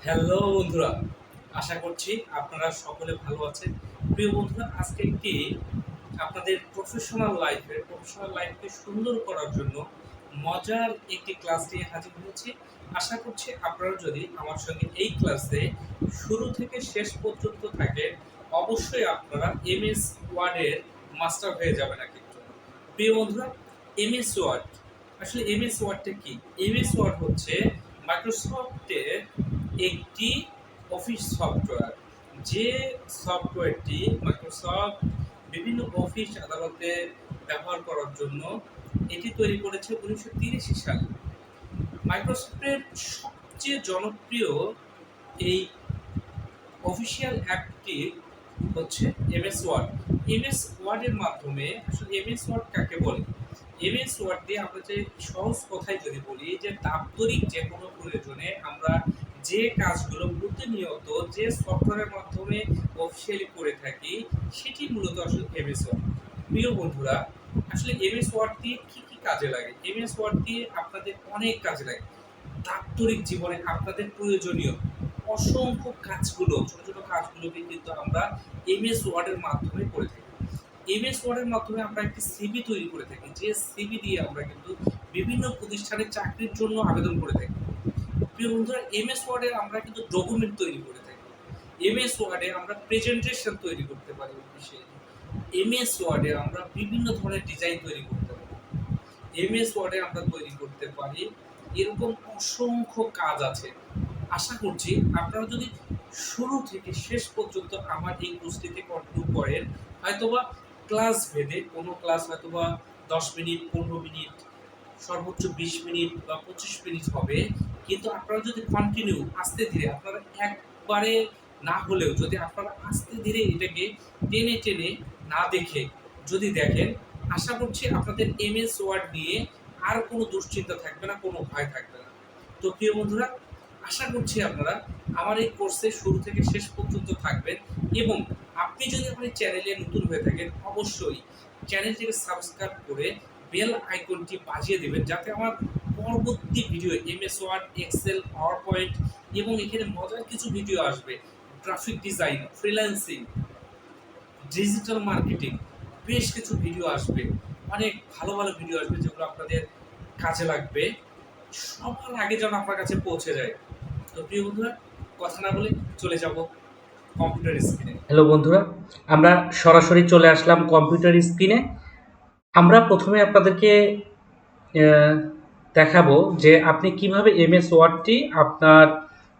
Hello বন্ধুরা, আশা করছি আপনারা সকলে ভালো আছেন। প্রিয় বন্ধুরা, আজকে আপনাদের প্রফেশনাল লাইফকে সুন্দর করার জন্য মজার একটি ক্লাস নিয়ে হাজির হয়েছি। আশা করছি আপনারা যদি আমার সঙ্গে এই ক্লাসে শুরু থেকে শেষ পর্যন্ত থাকেন, অবশ্যই আপনারা এমএস ওয়ার্ডের মাস্টার হয়ে যাবেন কিন্তু। প্রিয় বন্ধুরা, এমএস ওয়ার্ড আসলে এমএস ওয়ার্ডটা কি? এমএস ওয়ার্ড হচ্ছে মাইক্রোসফটের একটি অফিস সফটওয়্যার, যে সফটওয়্যারটি মাইক্রোসফট বিভিন্ন অফিস আদালতে ব্যবহার করার জন্য এটি তৈরি করেছে 1983 সালে। মাইক্রোসফটের সবচেয়ে জনপ্রিয় এই অফিসিয়াল অ্যাপটি হচ্ছে এমএস ওয়ার্ড। এমএস ওয়ার্ডের মাধ্যমে আসলে এমএস ওয়ার্ড কাকে বলে? এমএস ওয়ার্ড দিয়ে আমরা যে সহজ কথায় যদি বলি যে দাপ্তরিক যে কোনো প্রয়োজনে আমরা যে কাজগুলো প্রতিনিয়ত যে সফটওয়্যারের মাধ্যমে অফিসিয়ালি করে থাকি সেটি মূলত আসলে এমএস ওয়ার্ড। প্রিয় বন্ধুরা, আসলে এমএস ওয়ার্ড দিয়ে কি কাজে লাগে? এমএস ওয়ার্ড দিয়ে আপনাদের অনেক কাজে লাগে। দাপ্তরিক জীবনে আপনাদের প্রয়োজনীয় অসংখ্য কাজগুলো, ছোট ছোট কাজগুলোকে কিন্তু আমরা এমএস ওয়ার্ডের মাধ্যমে করে থাকি। এমএস ওয়ার্ডের মাধ্যমে আমরা একটি সিভি তৈরি করে থাকি, যে সিভি দিয়ে আমরা কিন্তু বিভিন্ন প্রতিষ্ঠানে চাকরির জন্য আবেদন করে থাকি। প্রিয় বন্ধুরা, এমএস ওয়ার্ডে আমরা কিন্তু ডকুমেন্ট তৈরি করে থাকি। এমএস ওয়ার্ডে আমরা প্রেজেন্টেশন তৈরি করতে পারি। এমএস ওয়ার্ডে আমরা বিভিন্ন ধরনের ডিজাইন তৈরি করতে পারি। এমএস ওয়ার্ডে আমরা তৈরি করতে পারি এরকম অসংখ্য কাজ আছে। আশা করছি আপনারা যদি শুরু থেকে শেষ পর্যন্ত আমার এই কোর্সটিতে কন্টিনিউ করেন, হয়তোবা ক্লাস ভেদে কোনো ক্লাস হয়তোবা 10 মিনিট, 15 মিনিট, সর্বোচ্চ 20 মিনিট বা 25 মিনিট হবে, কিন্তু আপনারা যদি কন্টিনিউ আস্তে ধীরে, আপনারা একবারে না হলেও যদি আপনারা আস্তে ধীরে এটাকে টেনে টেনে না দেখে যদি দেখেন, আশা করছি আপনাদের এমএস ওয়ার্ড নিয়ে আর কোনো দুশ্চিন্তা থাকবে না, কোনো ভয় থাকবে না। তো প্রিয় বন্ধুরা, আশা করছি আপনারা আমার এই কোর্সে শুরু থেকে শেষ পর্যন্ত থাকবেন, এবং আপনি যদি আমার এই চ্যানেলে নতুন হয়ে থাকেন, অবশ্যই চ্যানেলটিকে সাবস্ক্রাইব করে বেল আইকনটি বাজিয়ে দেবেন, যাতে আমার পরবর্তী video MS Word, Excel, PowerPoint এবং এখানে মজার কিছু ভিডিও আসবে, graphic design, freelancing, digital marketing, বেশ কিছু ভিডিও আসবে, অনেক ভালো ভালো ভিডিও আসবে যেগুলো আপনাদের কাজে লাগবে, সবার আগে যেন আপনার কাছে পৌঁছে যায়। তো প্রিয় বন্ধুরা, কথা না বলে চলে যাব কম্পিউটার স্ক্রিনে। হ্যালো বন্ধুরা, আমরা সরাসরি চলে আসলাম কম্পিউটার স্ক্রিনে। আমরা প্রথমে আপনাদেরকে দেখাবো যে আপনি কিভাবে এমএস ওয়ার্ডটি আপনার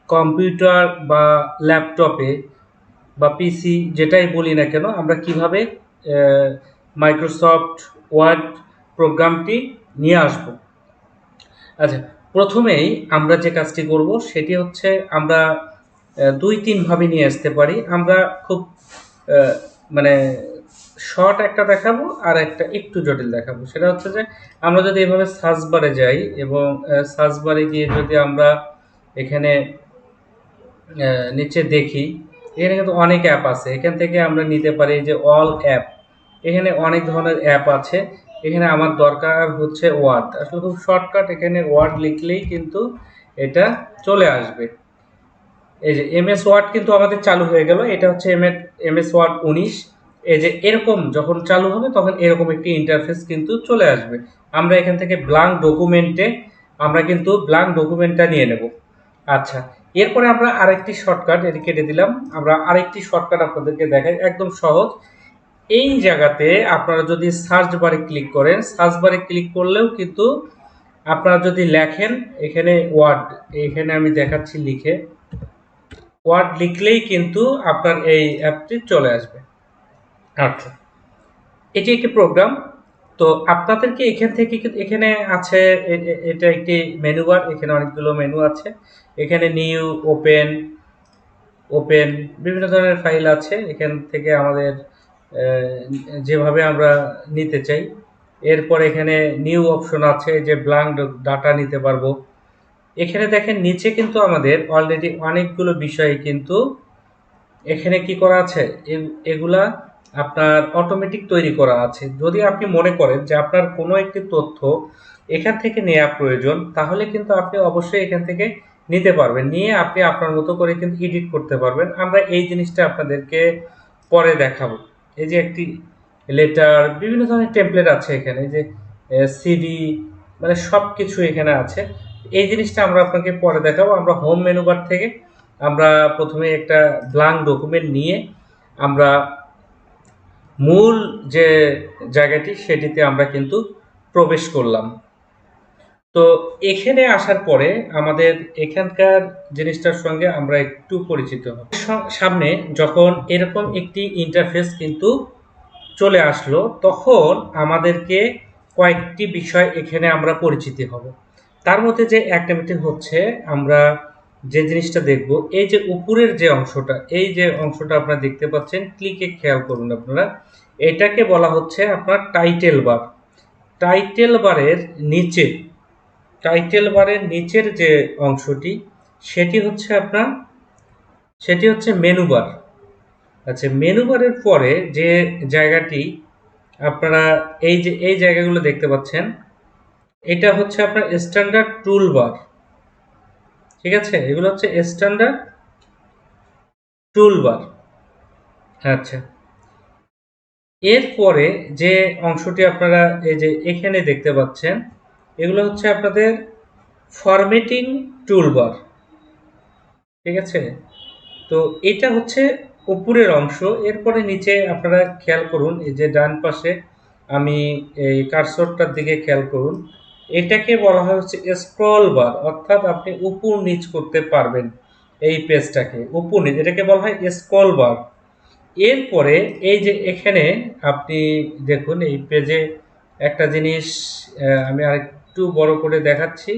কম্পিউটার বা ল্যাপটপে বা পিসি যেটাই বলি না কেন, আমরা কিভাবে মাইক্রোসফট ওয়ার্ড প্রোগ্রামটি নিয়ে আসব। আচ্ছা, প্রথমেই আমরা যে কাজটি করব সেটি হচ্ছে আমরা 2-3 ভাবে নিয়ে আসতে পারি। আমরা খুব মানে শর্ট একটা দেখাবো আর একটা একটু জটিল দেখাবো। সেটা হচ্ছে যে আমরা যদি এভাবে সার্চ বারে যাই এবং সার্চ বারে গিয়ে যদি আমরা এখানে নিচে দেখি, এখানে কিন্তু অনেক অ্যাপ আছে। এখান থেকে আমরা নিতে পারি যে অল অ্যাপ, এখানে অনেক ধরনের অ্যাপ আছে। এখানে আমার দরকার হচ্ছে ওয়ার্ড। আসলে খুব শর্টকাট, এখানে ওয়ার্ড লিখলেই কিন্তু এটা চলে আসবে। এই যে এমএস ওয়ার্ড কিন্তু আমাদের চালু হয়ে গেল। এটা হচ্ছে এমএস ওয়ার্ড 19। এই যে এরকম যখন চালু হবে তখন এরকম একটি ইন্টারফেস কিন্তু চলে আসবে। আমরা এখান থেকে ব্ল্যাঙ্ক ডকুমেন্টটা নিয়ে নেব। আচ্ছা, এরপরে আমরা আরেকটি শর্টকাট, এটি কেটে দিলাম। আমরা আরেকটি শর্টকাট আপনাদেরকে দেখাই, একদম সহজ। এই জায়গাতে আপনারা যদি সার্চ বারে ক্লিক করেন, সার্চ বারে ক্লিক করলেও কিন্তু আপনারা যদি লেখেন এখানে ওয়ার্ড, এখানে আমি দেখাচ্ছি লিখে, ওয়ার্ড লিখলেই কিন্তু আপনার এই অ্যাপটি চলে আসবে। আচ্ছা, এটি একটি প্রোগ্রাম। তো আপনাদেরকে এখান থেকে, এখানে আছে এটা একটি মেনু বার, এখানে অনেকগুলো মেনু আছে। এখানে নিউ, ওপেন বিভিন্ন ধরনের ফাইল আছে। এখান থেকে আমাদের যেভাবে আমরা নিতে চাই। এরপর এখানে নিউ অপশন আছে, যে ব্ল্যাঙ্ক ডাটা নিতে পারবো। এখানে দেখেন নিচে কিন্তু আমাদের অলরেডি অনেকগুলো বিষয় কিন্তু এখানে কি করা আছে, এগুলা আপনার অটোমেটিক তৈরি করা আছে। যদি আপনি মনে করেন যে আপনার কোনো একটি তথ্য এখান থেকে নেওয়া প্রয়োজন, তাহলে কিন্তু আপনি অবশ্যই এখান থেকে নিতে পারবেন, নিয়ে আপনি আপনার মতো করে কিন্তু এডিট করতে পারবেন। আমরা এই জিনিসটা আপনাদেরকে পরে দেখাবো। এই যে একটি লেটার, বিভিন্ন ধরনের টেমপ্লেট আছে এখানে, যে সিডি, মানে সব কিছু এখানে আছে। এই জিনিসটা আমরা আপনাকে পরে দেখাবো। আমরা হোম মেনু বার থেকে আমরা প্রথমে একটা ব্ল্যাঙ্ক ডকুমেন্ট নিয়ে আমরা মূল যে জায়গাটি সেটিতে আমরা কিন্তু প্রবেশ করলাম। তো এখানে আসার পরে আমাদের এখানকার জিনিসটার সঙ্গে আমরা একটু পরিচিত হব। সামনে যখন এরকম একটি ইন্টারফেস কিন্তু চলে আসলো, তখন আমাদেরকে কয়েকটি বিষয় এখানে আমরা পরিচিত হব। তার মধ্যে যে অ্যাক্টিভিটি হচ্ছে, আমরা যে জিনিসটা দেখব, এই যে উপরের যে অংশটা, এই যে অংশটা আপনারা দেখতে পাচ্ছেন, ক্লিকে খেয়াল করুন আপনারা, এটাকে বলা হচ্ছে আপনার টাইটেল বার। টাইটেল বারের নিচে, টাইটেল বারের নিচের যে অংশটি, সেটি হচ্ছে মেনু বার। আচ্ছা, মেনু বারের পরে যে জায়গাটি আপনারা এই জায়গাগুলো দেখতে পাচ্ছেন, এটা হচ্ছে আপনার স্ট্যান্ডার্ড টুল বার। ঠিক আছে, এগুলো হচ্ছে স্ট্যান্ডার্ড টুল বার। আচ্ছা, এরপরে যে অংশটি আপনারা এই যে এখানে দেখতে পাচ্ছেন, এগুলো হচ্ছে আপনাদের ফরম্যাটিং টুলবার। ঠিক আছে, তো এটা হচ্ছে উপরের অংশ। এরপরে নিচে আপনারা খেয়াল করুন, এই যে ডান পাশে আমি এই কার্সরটার দিকে খেয়াল করুন, এটাকে বলা হয় হচ্ছে স্ক্রল বার, অর্থাৎ আপনি উপর নিচ করতে পারবেন এই পেজটাকে, উপর নিচ, এটাকে বলা হয় স্ক্রল বার। এরপরে এই যে এখানে আপনি দেখুন, এই পেজে একটা জিনিস আমি আরেকটু বড় করে দেখাচ্ছি।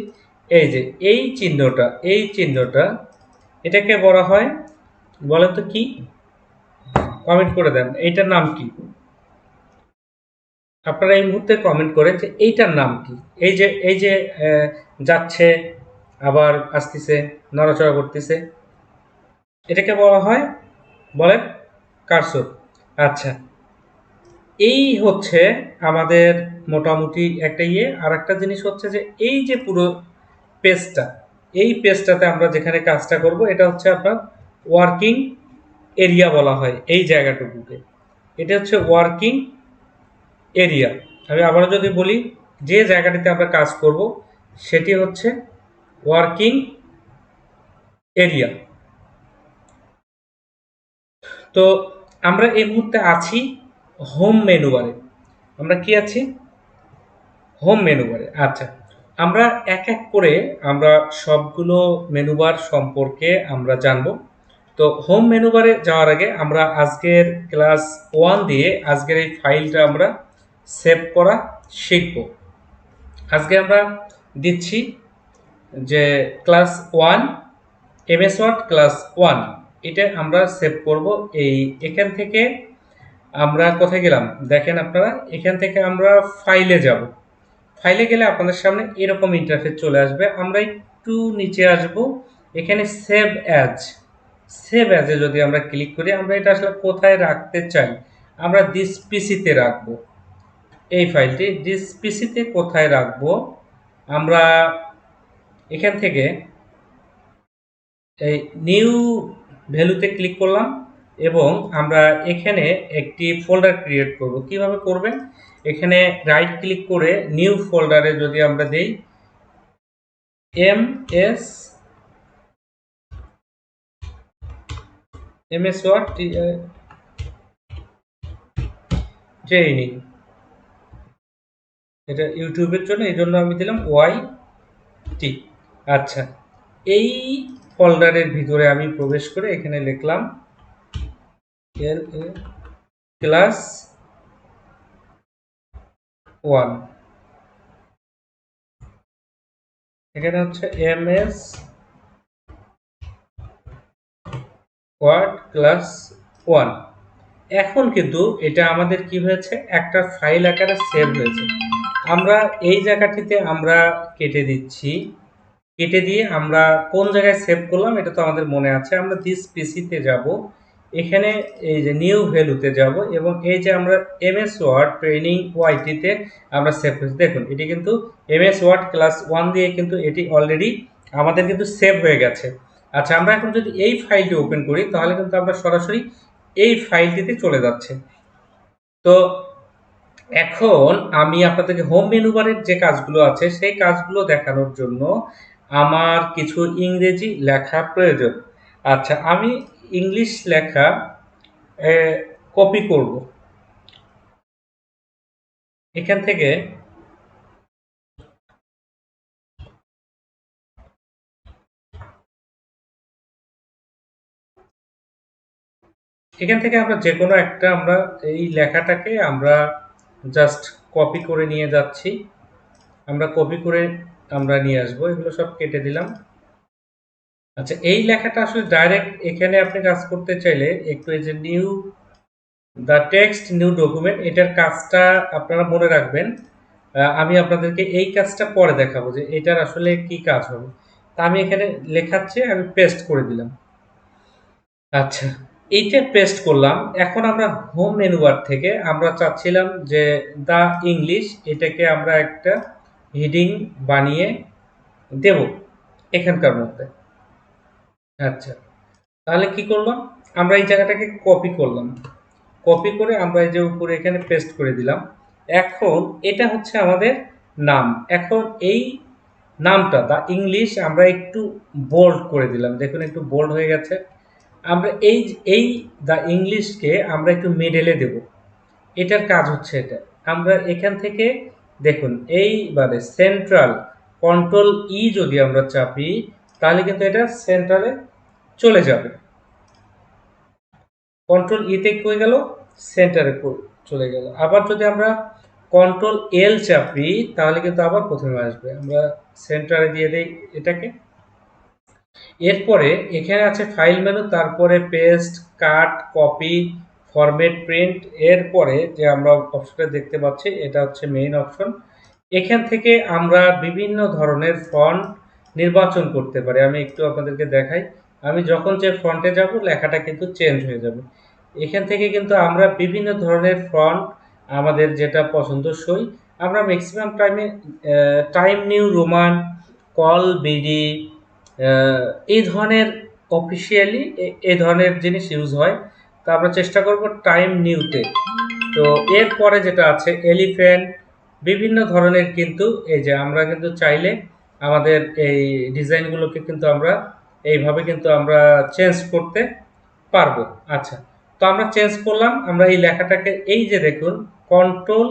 এই যে এই চিহ্নটা এটাকে বলা হয়, বলেন তো কি? কমেন্ট করে দেন, এইটার নাম কি? আপনারা এই মুহূর্তে কমেন্ট করেন যে এইটার নাম কি। এই যে যাচ্ছে, আবার আসতেছে, নড়াচড়া করতেছে, এটাকে বলা হয়, বলেন, কার্সর। আচ্ছা, এই হচ্ছে আমাদের মোটামুটি একটা ইয়ে। আর একটা জিনিস হচ্ছে যে এই যে পুরো পেজটা, এই পেজটাতে আমরা যেখানে কাজটা করব, এটা হচ্ছে আপনার ওয়ার্কিং এরিয়া বলা হয় এই জায়গাটুকুকে। এটা হচ্ছে ওয়ার্কিং এরিয়া। আমি আবারও যদি বলি, যে জায়গাটিতে আমরা কাজ করব সেটি হচ্ছে ওয়ার্কিং এরিয়া। তো আমরা এই মুহূর্তে আছি হোম মেনু বারে। আমরা কি আছি? হোম মেনু বারে। আচ্ছা, আমরা এক এক করে আমরা সবগুলো মেনু বার সম্পর্কে আমরা জানব। তো হোম মেনু বারে যাওয়ার আগে আমরা আজকের ক্লাস 1 দিয়ে আজকের এই ফাইলটা আমরা সেভ করা শিখব। আজকে আমরা দিচ্ছি যে ক্লাস 1 এমএস ওয়ার্ড ক্লাস 1, এটা আমরা সেভ করব। এখান থেকে আমরা কোথায় গেলাম দেখেন আপনারা, এখান থেকে আমরা ফাইলে যাব। ফাইলে গেলে আপনাদের সামনে এরকম ইন্টারফেস চলে আসবে। আমরা একটু নিচে আসব, এখানে সেভ অ্যাজ, সেভ অ্যাজে যদি আমরা ক্লিক করি, আমরা এটা আসলে কোথায় রাখতে চাই, আমরা দিস পিসিতে রাখবো। এই ফাইলটি দিস পিসিতে কোথায় রাখবো, আমরা এখান থেকে এই নিউ ভ্যালুতে ক্লিক করলাম এবং আমরা এখানে একটি ফোল্ডার ক্রিয়েট করব। কিভাবে করবেন? এখানে রাইট ক্লিক করে নিউ ফোল্ডারে যদি আমরা দেই এমএস ওয়ার্ড ট্রেনিং, এটা ইউটিউবের জন্য, এই জন্য আমি দিলাম YT। আচ্ছা, এই ফোল্ডারের ভিতরে আমি প্রবেশ করে এখানে লিখলাম ক্লাস 1, এখানে হচ্ছে এমএস ওয়ার্ড ক্লাস 1। এখন কিন্তু এটা আমাদের কি হয়েছে, একটা ফাইল আকারে সেভ হয়েছে। আমরা এই জায়গাটিতে আমরা কেটে দিচ্ছি, কেটে দিয়ে আমরা কোন জায়গায় সেভ করলাম এটা তো আমাদের মনে আছে। আমরা দিস পিসিতে যাব, এখানে এই যে নিউ ভ্যালুতে যাব এবং এই যে আমরা এমএস ওয়ার্ড ট্রেনিং ওয়াইটিতে আমরা সেভ করেছি। দেখুন, এটি কিন্তু এমএস ওয়ার্ড ক্লাস 1 দিয়ে কিন্তু এটি অলরেডি আমাদের কিন্তু সেভ হয়ে গেছে। আচ্ছা, আমরা এখন যদি এই ফাইলটি ওপেন করি তাহলে কিন্তু আমরা সরাসরি এই ফাইলটিতে চলে যাচ্ছে। তো এখন আমি আপনাদেরকে হোম মেনু বারের যে কাজগুলো আছে সেই কাজগুলো দেখানোর জন্য আমার কিছু ইংরেজি লেখা প্রয়োজন। আচ্ছা, আমি ইংলিশ লেখা কপি করব। এখান থেকে আমরা যে কোনো একটা আমরা এই লেখাটাকে আমরা জাস্ট কপি করে নিয়ে যাচ্ছি। আমরা কপি করে আমরা নিয়ে আসবো, এগুলো সব কেটে দিলাম। আচ্ছা, এই লেখাটা আসলে ডাইরেক্ট এখানে আপনি কাজ করতে চাইলে একটু এই যে new the text new document, এটার কাজটা আপনারা মনে রাখবেন। আমি আপনাদেরকে এই কাজটা পরে দেখাবো যে এটার আসলে কি কাজ হবে। তা আমি এখানে লেখাচ্ছি, আমি পেস্ট করে দিলাম। আচ্ছা, এইটা পেস্ট করলাম। এখন আমরা হোম মেনু বার থেকে আমরা চাচ্ছিলাম যে দ্য ইংলিশ, এটাকে আমরা একটা হেডিং বানিয়ে দেব এখানকার মধ্যে। আচ্ছা, তাহলে কি করলাম, আমরা এই জায়গাটাকে কপি করলাম, কপি করে আমরা এই যে উপরে এখানে পেস্ট করে দিলাম। এখন এটা হচ্ছে আমাদের নাম। এখন এই নামটা দ্য ইংলিশ আমরা একটু বোল্ড করে দিলাম, দেখুন একটু বোল্ড হয়ে গেছে। আমরা এই দ্য ইংলিশকে আমরা একটু মিডলে দেব, এটার কাজ হচ্ছে এটা। আমরা এখান থেকে দেখুন এইবারে সেন্ট্রাল কন্ট্রোল ই যদি আমরা চাপি তাহলে কিন্তু এটা সেন্ট্রালে চলে যাবে। কন্ট্রোল ইতে হয়ে গেল, সেন্টারে চলে গেল। আবার যদি আমরা কন্ট্রোল এল চাপি তাহলে কিন্তু আবার প্রথমে আসবে। আমরা সেন্টারে দিয়ে দেই এটাকে। এরপরে এখানে আছে ফাইল মেনু, তারপরে পেস্ট, কাট, কপি, ফরম্যাট, প্রিন্ট। এরপরে যে আমরা অপশনটা দেখতে পাচ্ছি এটা হচ্ছে মেইন অপশন। এখান থেকে আমরা বিভিন্ন ধরনের ফন্ট নির্বাচন করতে পারি। আমি একটু আপনাদেরকে দেখাই। আমি যখন যে ফন্টে যাব লেখাটা কিন্তু চেঞ্জ হয়ে যাবে। এখান থেকে কিন্তু আমরা বিভিন্ন ধরনের ফন্ট আমাদের যেটা পছন্দসই আমরা maximum time new Roman, call BD, এই ধরনের অফিসিয়ালি এই ধরনের জিনিস ইউজ হয়। তো আমরা চেষ্টা করব টাইম নিউতে। তো এরপরে যেটা আছে এলিফ্যান্ট, বিভিন্ন ধরনের কিন্তু এই যে আমরা কিন্তু চাইলে আমাদের এই ডিজাইনগুলোকে কিন্তু আমরা এইভাবে কিন্তু আমরা চেঞ্জ করতে পারবো। আচ্ছা, তো আমরা চেঞ্জ করলাম। আমরা এই লেখাটাকে এই যে দেখুন কন্ট্রোল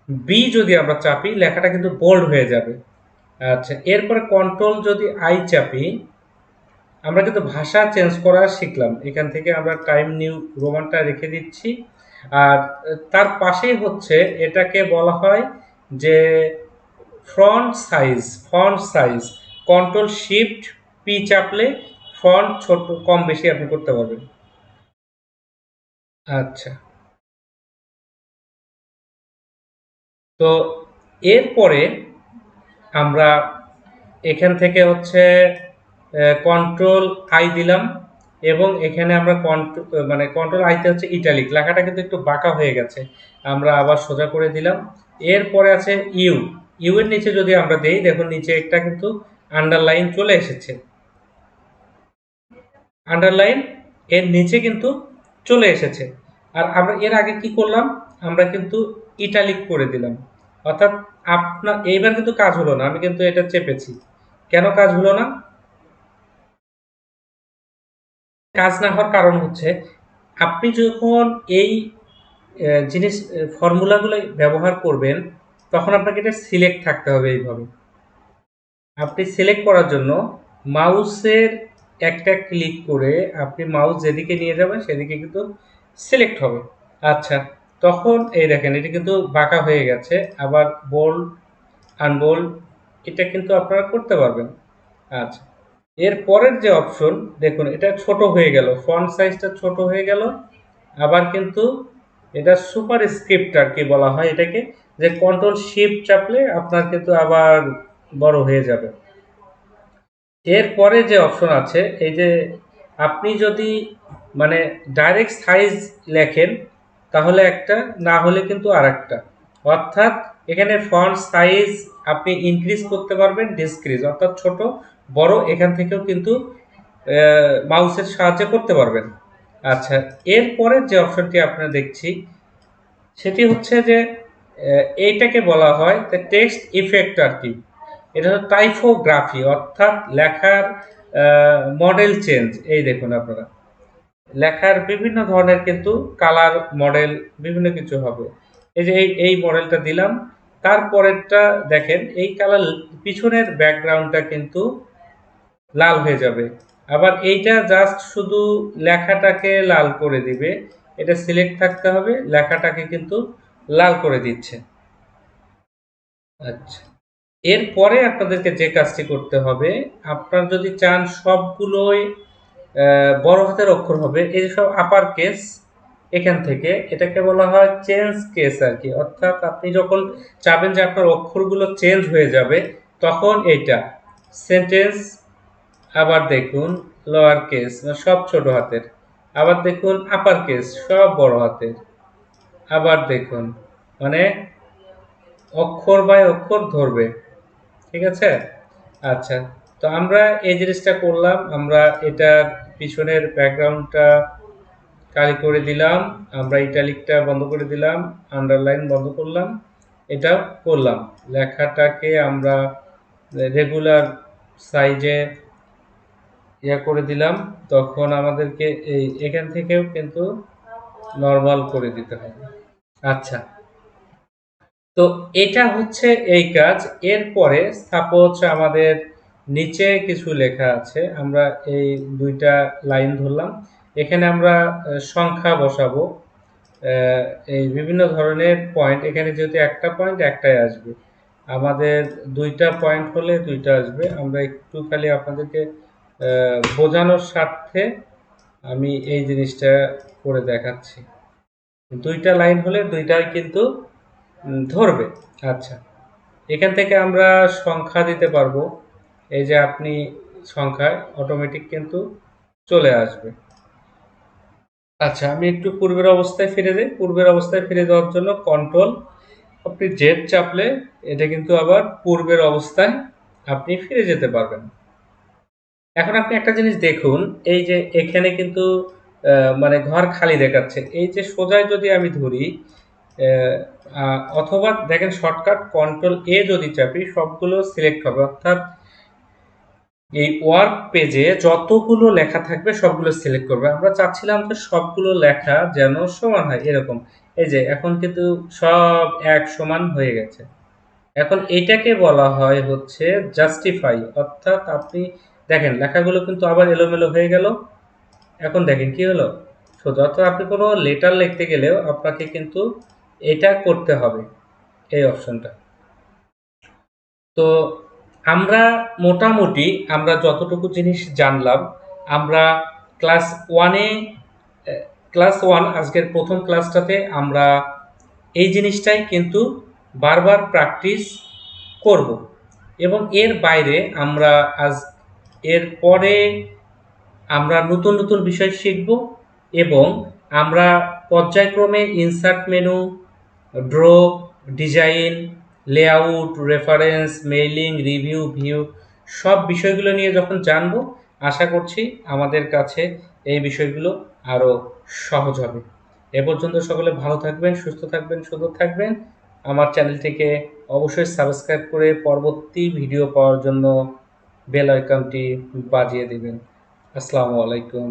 বি যদি আমরা চাপি লেখাটা কিন্তু বোল্ড হয়ে যাবে। আচ্ছা, এরপরে কন্ট্রোল যদি আই চাপি আমরা কিন্তু ভাষা চেঞ্জ করা শিখলাম। এখান থেকে আমরা টাইম নিউ রোমানটা রেখে দিচ্ছি। আর তার পাশেই হচ্ছে এটাকে বলা হয় যে font size control shift P চাপলে ফন্ট ছোট কম বেশি আপনি করতে পারবেন। আচ্ছা, তো এরপরে আমরা এখান থেকে হচ্ছে কন্ট্রোল আই দিলাম এবং এখানে আমরা কন্ট্রোল আইতে হচ্ছে ইটালিক, লেখাটা কিন্তু একটু বাঁকা হয়ে গেছে, আমরা আবার সোজা করে দিলাম। এরপরে আছে ইউ, ইউ এর নিচে যদি আমরা দেই দেখুন নিচে একটা কিন্তু আন্ডারলাইন চলে এসেছে। আন্ডারলাইন এর নিচে কিন্তু চলে এসেছে। আর আমরা এর আগে কি করলাম, আমরা কিন্তু ইটালিক করে দিলাম। অর্থাৎ আপনার এইবার কিন্তু কাজ হলো না, আমি কিন্তু এটা চেপেছি। কেন কাজ হলো না? কাজ না হওয়ার কারণ হচ্ছে আপনি যখন এই জিনিস ফর্মুলাগুলো ব্যবহার করবেন তখন আপনাকে এটা সিলেক্ট থাকতে হবে এইভাবে। আপনি সিলেক্ট করার জন্য মাউসের একটা ক্লিক করে আপনি মাউস যেদিকে নিয়ে যাবেন সেদিকে কিন্তু সিলেক্ট হবে। আচ্ছা, তখন এই দেখেন এটা কিন্তু বাঁকা হয়ে গেছে। আবার বোল্ড আনবোল্ড এটা কিন্তু আপনারা করতে পারবেন। আচ্ছা, এর পরের যে অপশন দেখুন এটা ছোট হয়ে গেল, ফন্ট সাইজটা ছোট হয়ে গেল। আবার কিন্তু এটা সুপার স্ক্রিপ্ট আর কি বলা হয় এটাকে, যে কন্ট্রোল শিফট চাপলে আপনার কিন্তু আবার বড় হয়ে যাবে। এরপরে যে অপশন আছে এই যে আপনি যদি মানে ডাইরেক্ট সাইজ লেখেন তাহলে একটা, না হলে কিন্তু আর একটা। অর্থাৎ এখানে ফন্ট সাইজ আপনি ইনক্রিজ করতে পারবেন, ডিসক্রিজ অর্থাৎ ছোট বড় এখান থেকেও কিন্তু মাউসের সাহায্যে করতে পারবেন। আচ্ছা, এরপরে যে অপশনটি আপনারা দেখছি সেটি হচ্ছে যে এইটাকে বলা হয় টেক্সট ইফেক্ট আর কি। এটা হলো টাইপোগ্রাফি অর্থাৎ লেখার মডেল চেঞ্জ। এই দেখুন আপনারা লেখার বিভিন্ন ধরনের কিন্তু কালার মডেল বিভিন্ন কিছু হবে। এই যে এই মডেলটা দিলাম, তারপরেরটা দেখেন এই কালার পিছনের ব্যাকগ্রাউন্ডটা কিন্তু লাল হয়ে যাবে। আবার এইটা জাস্ট শুধু লেখাটাকে লাল করে দিবে। এটা সিলেক্ট থাকতে হবে, লেখাটাকে কিন্তু লাল করে দিচ্ছে। আচ্ছা, এরপরে আপনাদেরকে যে কাজটি করতে হবে, আপনার যদি চান সবগুলোই বড় হাতের অক্ষর হবে, এই যে সব আপার কেস, এখান থেকে এটাকে বলা হয় চেঞ্জ কেস আর কি। অর্থাৎ আপনি যখন চাবেন যে আপনার অক্ষরগুলো চেঞ্জ হয়ে যাবে, তখন এইটা সেন্টেন্স, আবার দেখুন লোয়ার কেস সব ছোট হাতের, আবার দেখুন আপার কেস সব বড় হাতের, আবার দেখুন মানে অক্ষর বাই অক্ষর ধরবে। ঠিক আছে? আচ্ছা, তো আমরা এই জিনিসটা করলাম। আমরা এটার পিছনের ব্যাকগ্রাউন্ডটা কালি করে দিলাম, আমরা ইটালিকটা বন্ধ করে দিলাম, আন্ডারলাইন বন্ধ করলাম, এটা করলাম। লেখাটাকে আমরা রেগুলার সাইজে করে দিলাম, তখন আমাদেরকে এখান থেকেও কিন্তু নরমাল করে দিতে হবে। আচ্ছা, তো এটা হচ্ছে এই কাজ। এরপরে সাপোজ আমাদের নিচে কিছু লেখা আছে, আমরা এই দুইটা লাইন ধরলাম, এখানে আমরা সংখ্যা বসাবো, এই বিভিন্ন ধরনের পয়েন্ট, এখানে যেহেতু একটা পয়েন্ট একটাই আসবে, আমাদের দুইটা পয়েন্ট হলে দুইটা আসবে। আমরা একটু খালি আপনাদেরকে বোঝানোর স্বার্থে আমি এই জিনিসটা করে দেখাচ্ছি। দুইটা লাইন হলে দুইটাই কিন্তু ধরবে। আচ্ছা, এখান থেকে আমরা সংখ্যা দিতে পারবো। এই যে আপনি সংখ্যায় অটোমেটিক কিন্তু চলে আসবে। আচ্ছা, আমি একটু পূর্বের অবস্থায় ফিরে যাই। পূর্বের অবস্থায় ফিরে যাওয়ার জন্য কন্ট্রোল আপনি জেড চাপলে এটা কিন্তু আবার পূর্বের অবস্থায় আপনি ফিরে যেতে পারবেন। এখন আপনি একটা জিনিস দেখুন, এই যে এখানে কিন্তু মানে ঘর খালি দেখাচ্ছে। এই যে সোজায় যদি আমি ধরি, অথবা দেখেন শর্টকাট কন্ট্রোল এ যদি চাপি সবগুলো সিলেক্ট হবে, অর্থাৎ এই ওয়ার্ক পেজে যতগুলো লেখা থাকবে সবগুলো সিলেক্ট করবে। আমরা চাচ্ছিলাম যে সবগুলো লেখা যেন সমান হয় এরকম। এই যে এখন কিন্তু সব এক সমান হয়ে গেছে। এখন এটাকে বলা হয় হচ্ছে জাস্টিফাই, অর্থাৎ আপনি দেখেন লেখাগুলো কিন্তু আবার এলোমেলো হয়ে গেল। এখন দেখেন কি হলো সোজা। অর্থাৎ আপনি কোনো লেটার লিখতে গেলেও আপনাকে কিন্তু এটা করতে হবে, এই অপশনটা। তো আমরা মোটামুটি আমরা যতটুকু জিনিস জানলাম, আমরা ক্লাস ওয়ানে ক্লাস ওয়ান আজকের প্রথম ক্লাসটাতে আমরা এই জিনিসটাই কিন্তু বারবার প্র্যাকটিস করব, এবং এর বাইরে আমরা এর পরে আমরা নতুন নতুন বিষয় শিখব, এবং আমরা পর্যায়ক্রমে insert menu, draw, design, layout, reference, mailing, review, view সব বিষয়গুলো নিয়ে যখন জানব, আশা করছি আমাদের কাছে এই বিষয়গুলো আরও সহজ হবে। এ পর্যন্ত সকলে ভালো থাকবেন, সুস্থ থাকবেন, সুন্দর থাকবেন। আমার চ্যানেলটিকে অবশ্যই সাবস্ক্রাইব করে পরবর্তী ভিডিও পাওয়ার জন্য বেল আইকনটি বাজিয়ে দিবেন। আসসালামু আলাইকুম।